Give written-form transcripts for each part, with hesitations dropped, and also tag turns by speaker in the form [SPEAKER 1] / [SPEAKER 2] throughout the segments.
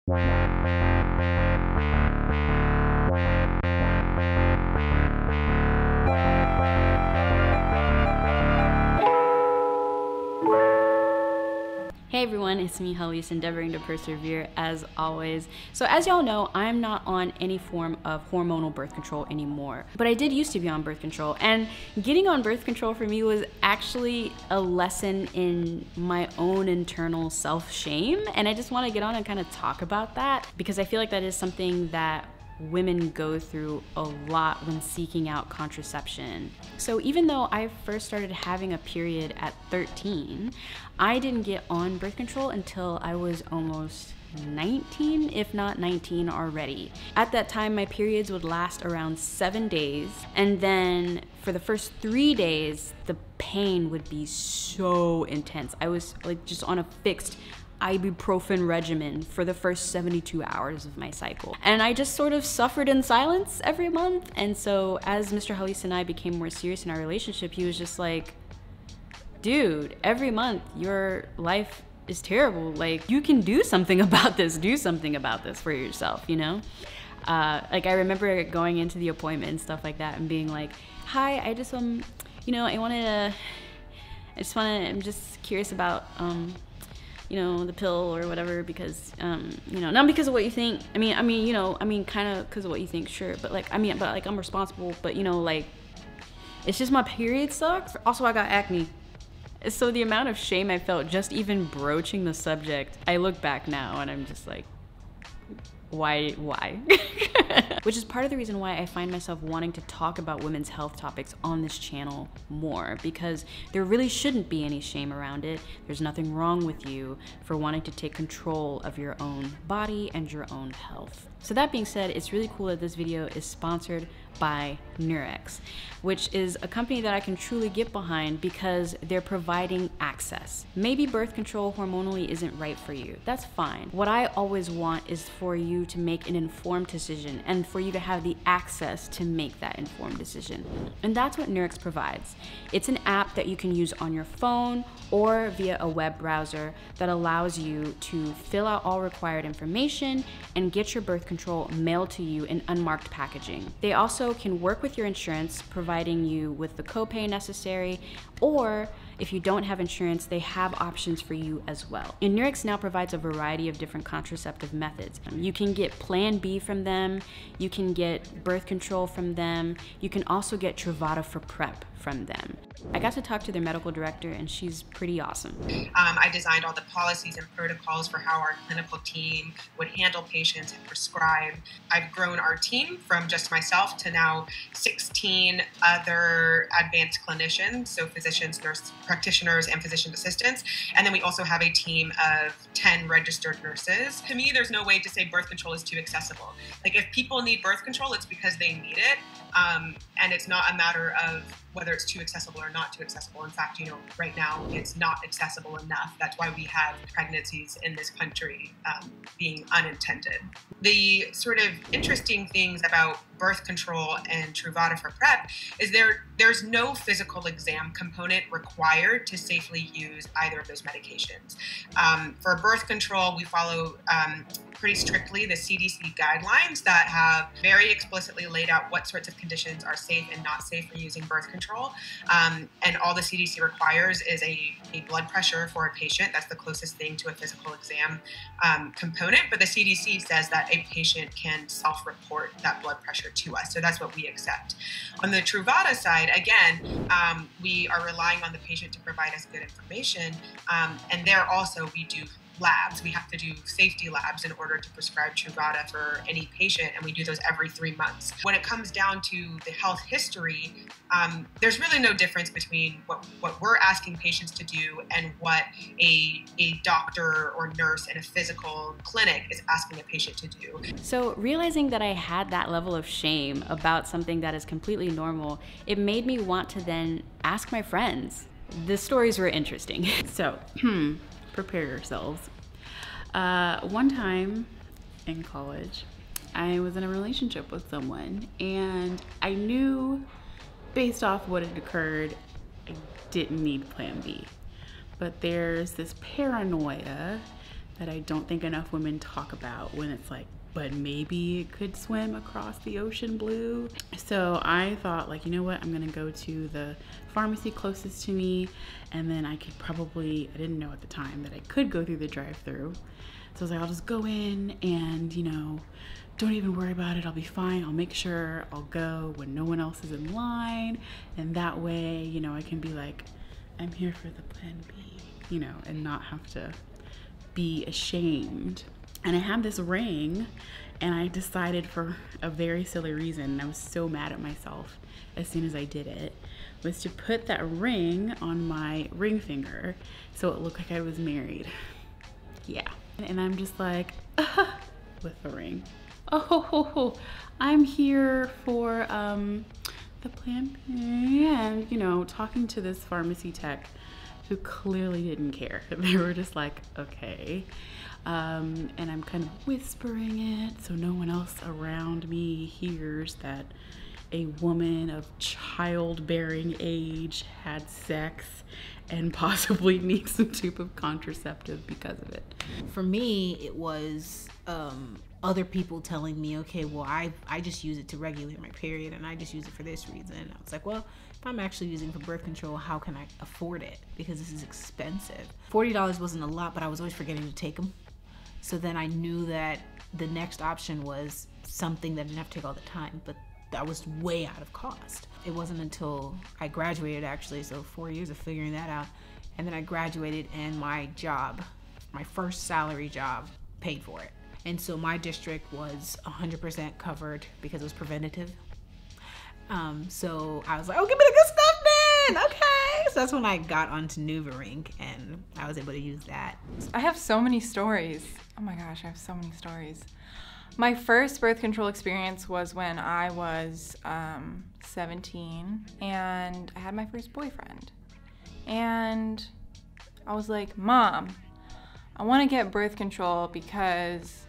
[SPEAKER 1] Hey everyone, it's me, Hallease, endeavoring to persevere as always. So as y'all know, I'm not on any form of hormonal birth control anymore, but I did used to be on birth control, and getting on birth control for me was actually a lesson in my own internal self-shame, and I just want to get on and kind of talk about that because I feel like that is something that women go through a lot when seeking out contraception. So even though I first started having a period at 13, I didn't get on birth control until I was almost 19, if not 19 already. At that time, my periods would last around 7 days, and then for the first 3 days, the pain would be so intense. I was like just on a fixed ibuprofen regimen for the first 72 hours of my cycle. And I just sort of suffered in silence every month. And so as Mr. Hallease and I became more serious in our relationship, he was just like, dude, every month your life is terrible. Like, you can do something about this. Do something about this for yourself, you know? Like, I remember going into the appointment and stuff like that and being like, hi, I just, you know, I'm just curious about, you know, the pill or whatever, because, you know, not because of what you think. I mean, you know, kind of because of what you think, sure. But like, I'm responsible, but you know, like, it's just my period sucks. Also, I got acne. So the amount of shame I felt just even broaching the subject, I look back now and I'm just like, why? Which is part of the reason why I find myself wanting to talk about women's health topics on this channel more, because there really shouldn't be any shame around it. There's nothing wrong with you for wanting to take control of your own body and your own health. So that being said, it's really cool that this video is sponsored by Nurx, which is a company that I can truly get behind because they're providing access. Maybe birth control hormonally isn't right for you. That's fine. What I always want is for you to make an informed decision and for you to have the access to make that informed decision. And that's what Nurx provides. It's an app that you can use on your phone or via a web browser that allows you to fill out all required information and get your birth control mailed to you in unmarked packaging. They also can work with your insurance, providing you with the copay necessary, or if you don't have insurance, they have options for you as well. And Nurx now provides a variety of different contraceptive methods. You can get Plan B from them, you can get birth control from them, you can also get Truvada for PrEP from them. I got to talk to their medical director and she's pretty awesome.
[SPEAKER 2] I designed all the policies and protocols for how our clinical team would handle patients and prescribe. I've grown our team from just myself to now 16 other advanced clinicians, so physicians, nurse practitioners, and physician assistants. And then we also have a team of 10 registered nurses. To me, there's no way to say birth control is too accessible. Like, if people need birth control, it's because they need it. And it's not a matter of whether it's too accessible or not too accessible. In fact, you know, right now it's not accessible enough. That's why we have pregnancies in this country being unintended. The sort of interesting things about birth control and Truvada for PrEP is there's no physical exam component required to safely use either of those medications. For birth control, we follow pretty strictly the CDC guidelines that have very explicitly laid out what sorts of conditions are safe and not safe for using birth control. And all the CDC requires is a blood pressure for a patient. That's the closest thing to a physical exam component. But the CDC says that a patient can self-report that blood pressure to us. So that's what we accept. On the Truvada side, again, we are relying on the patient to provide us good information. And there also we do labs. We have to do safety labs in order to prescribe Truvada for any patient, and we do those every 3 months. When it comes down to the health history, there's really no difference between what we're asking patients to do and what a doctor or nurse in a physical clinic is asking a patient to do.
[SPEAKER 1] So realizing that I had that level of shame about something that is completely normal, it made me want to then ask my friends. The stories were interesting. So, prepare yourselves. One time in college, I was in a relationship with someone, and I knew based off what had occurred, I didn't need Plan B. But there's this paranoia
[SPEAKER 3] that I don't think enough women talk about, when it's like, but maybe it could swim across the ocean blue. So I thought, like, you know what, I'm gonna go to the pharmacy closest to me, and then I could probably, I didn't know at the time that I could go through the drive-through. So I was like, I'll just go in and, you know, don't even worry about it, I'll be fine. I'll make sure I'll go when no one else is in line. And that way, you know, I can be like, I'm here for the plan B, you know, and not have to be ashamed. And I had this ring, and I decided, for a very silly reason, and I was so mad at myself as soon as I did it, was to put that ring on my ring finger so it looked like I was married. Yeah. And I'm just like, with the ring. Oh, I'm here for the plan B. And, you know, talking to this pharmacy tech who clearly didn't care. They were just like, okay. And I'm kind of whispering it so no one else around me hears that a woman of childbearing age had sex and possibly needs some type of contraceptive because of it.
[SPEAKER 4] For me, it was other people telling me, okay, well, I just use it to regulate my period, and I just use it for this reason. I was like, well, if I'm actually using it for birth control, how can I afford it? Because this is expensive. $40 wasn't a lot, but I was always forgetting to take them. So then I knew that the next option was something that I didn't have to take all the time, but that was way out of cost. It wasn't until I graduated, actually, so 4 years of figuring that out, and then I graduated and my job, my first salary job, paid for it. And so my district was 100% covered because it was preventative. So I was like, oh, give me the good stuff then, okay. So that's when I got onto NuvaRing, and I was able to use that.
[SPEAKER 5] I have so many stories. Oh my gosh, I have so many stories. My first birth control experience was when I was 17, and I had my first boyfriend. And I was like, Mom, I want to get birth control because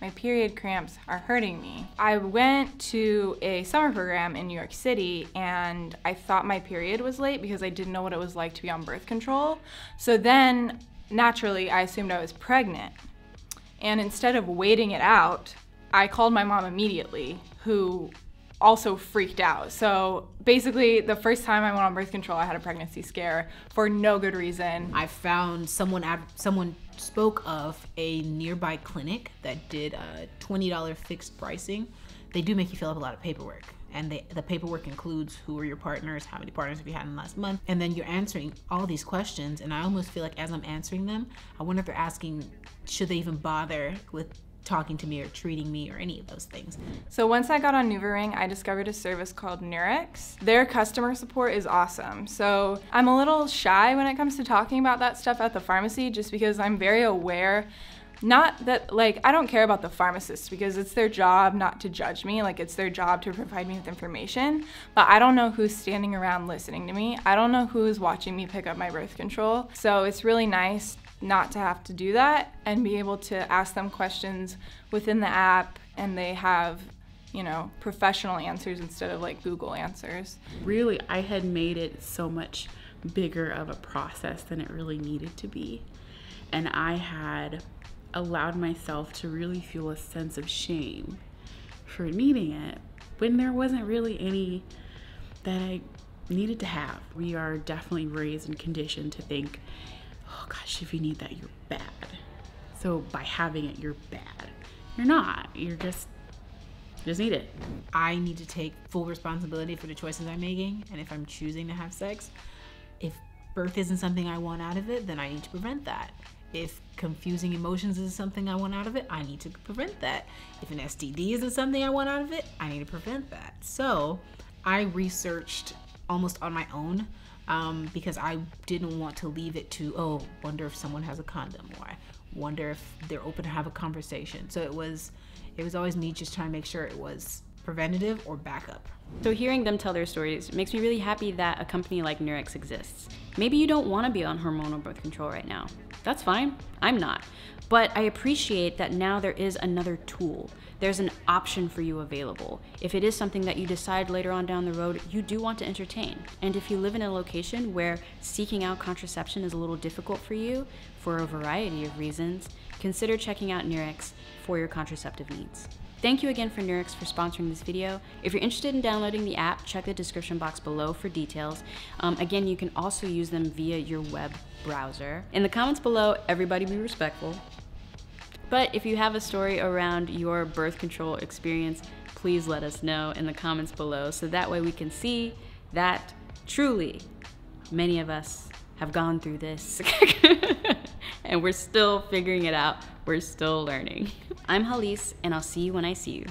[SPEAKER 5] my period cramps are hurting me. I went to a summer program in New York City, and I thought my period was late because I didn't know what it was like to be on birth control. So then, naturally, I assumed I was pregnant. And instead of waiting it out, I called my mom immediately, who also freaked out. So basically, the first time I went on birth control, I had a pregnancy scare for no good reason.
[SPEAKER 4] I found someone spoke of a nearby clinic that did a $20 fixed pricing. They do make you fill out a lot of paperwork, and the paperwork includes who are your partners, how many partners have you had in the last month, and then you're answering all these questions, and I almost feel like as I'm answering them, I wonder if they're asking, should they even bother with talking to me or treating me or any of those things.
[SPEAKER 5] So once I got on NuvaRing, I discovered a service called Nurx. Their customer support is awesome. So I'm a little shy when it comes to talking about that stuff at the pharmacy, just because I'm very aware, not that, like, I don't care about the pharmacist because it's their job not to judge me, like it's their job to provide me with information, but I don't know who's standing around listening to me. I don't know who's watching me pick up my birth control. So it's really nice not to have to do that and be able to ask them questions within the app, and they have, you know, professional answers instead of like Google answers.
[SPEAKER 3] Really, I had made it so much bigger of a process than it really needed to be. And I had allowed myself to really feel a sense of shame for needing it when there wasn't really any that I needed to have. We are definitely raised and conditioned to think, oh gosh, if you need that, you're bad. So by having it, you're bad. You're not. You just need it.
[SPEAKER 4] I need to take full responsibility for the choices I'm making, and if I'm choosing to have sex, if birth isn't something I want out of it, then I need to prevent that. If confusing emotions is something I want out of it, I need to prevent that. If an STD isn't something I want out of it, I need to prevent that. So I researched almost on my own, because I didn't want to leave it to, oh, wonder if someone has a condom, or I wonder if they're open to have a conversation. So it was always me just trying to make sure it was preventative or backup.
[SPEAKER 1] So hearing them tell their stories makes me really happy that a company like Nurx exists. Maybe you don't want to be on hormonal birth control right now. That's fine. I'm not. But I appreciate that now there is another tool. There's an option for you available. If it is something that you decide later on down the road you do want to entertain. And if you live in a location where seeking out contraception is a little difficult for you for a variety of reasons, consider checking out Nurx for your contraceptive needs. Thank you again for Nurx for sponsoring this video. If you're interested in downloading the app, check the description box below for details. Again, you can also use them via your web browser. In the comments below, everybody be respectful. But if you have a story around your birth control experience, please let us know in the comments below so that way we can see that truly many of us have gone through this and we're still figuring it out. We're still learning. I'm Hallease, and I'll see you when I see you.